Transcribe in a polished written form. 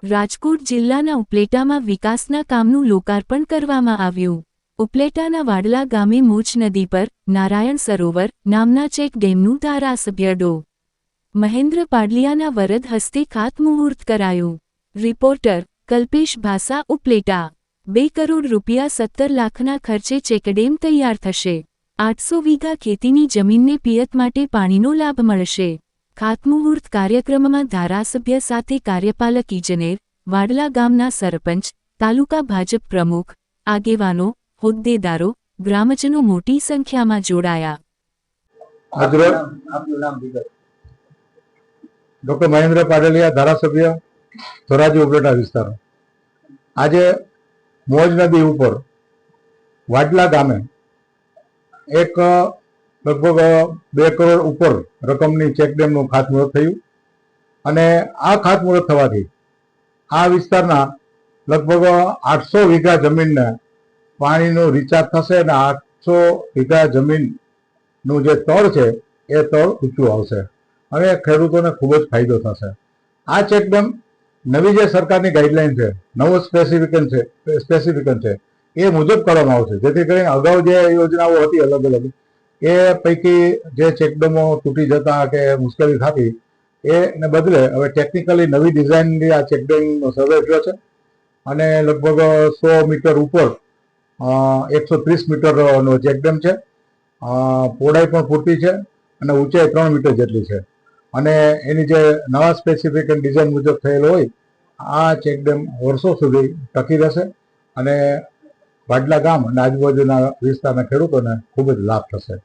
રાજકોટ જિલ્લાના ઉપલેટામાં વિકાસના કામનું લોકાર્પણ કરવામાં આવ્યું। ઉપલેટાના વાડલા ગામે મૂછ નદી પર નારાયણ સરોવર નામના ચેક ડેમનું ધારાસભ્ય ડો. મહેન્દ્ર પાડલિયાના વરદ હસ્તે ખાતમુહૂર્ત કરાયું। રિપોર્ટર કલ્પેશ ભાસા, ઉપલેટા। 2 કરોડ રૂપિયા 17 લાખના ખર્ચે ચેકડેમ તૈયાર થશે। 800 વીઘા ખેતીની જમીનને પિયત માટે પાણીનો લાભ મળશે। ખાતમુહૂર્ત કાર્યક્રમમાં ધારાસભ્ય સાથે કાર્યપાલક ઇજનેર, વાડલા ગામના સરપંચ, તાલુકા ભાજપ પ્રમુખ, આગેવાનો, હોદ્દેદારો, ગ્રામજનો મોટી સંખ્યામાં જોડાયા। ડોક્ટર મહેન્દ્ર પાડલિયા, ધારાસભ્ય, ધોરાજી ઉપલેટા વિસ્તાર। આજે મોજ નદી ઉપર વાડલા ગામે એક લગભગ 2 કરોડ ઉપર રકમની ચેકડેમનું ખાતમુહૂર્ત થયું અને આ ખાતમુહૂર્ત થવાથી આ વિસ્તારના લગભગ 800 વીઘા જમીનને પાણીનું રિચાર્જ થશે અને 800 વીઘા જમીનનું જે તળ છે એ તળ ઊંચું આવશે અને ખેડૂતોને ખૂબ જ ફાયદો થશે। આ ચેકડેમ નવી જે સરકારની ગાઈડલાઈન છે, નવો સ્પેસિફિકેશન છે એ મુજબ કરવામાં આવશે, જેથી કરીને અગાઉ જે યોજનાઓ હતી અલગ અલગ એ પૈકી જે ચેકડેમો તૂટી જતા કે મુશ્કેલી થતી એને બદલે હવે ટેકનિકલી નવી ડિઝાઇનની આ ચેકડેમનો સર્વે થયો છે અને લગભગ 100 મીટર ઉપર 130 મીટરનો ચેકડેમ છે। પહોળાઈ પણ પૂરતી છે અને ઊંચાઈ 3 મીટર જેટલી છે અને એની જે નવા સ્પેસિફિકેશન ડિઝાઇન મુજબ થયેલો હોય આ ચેકડેમ વર્ષો સુધી ટકી રહેશે અને વાડલા ગામ અને આજુબાજુના વિસ્તારના ખેડૂતોને ખૂબ જ લાભ થશે।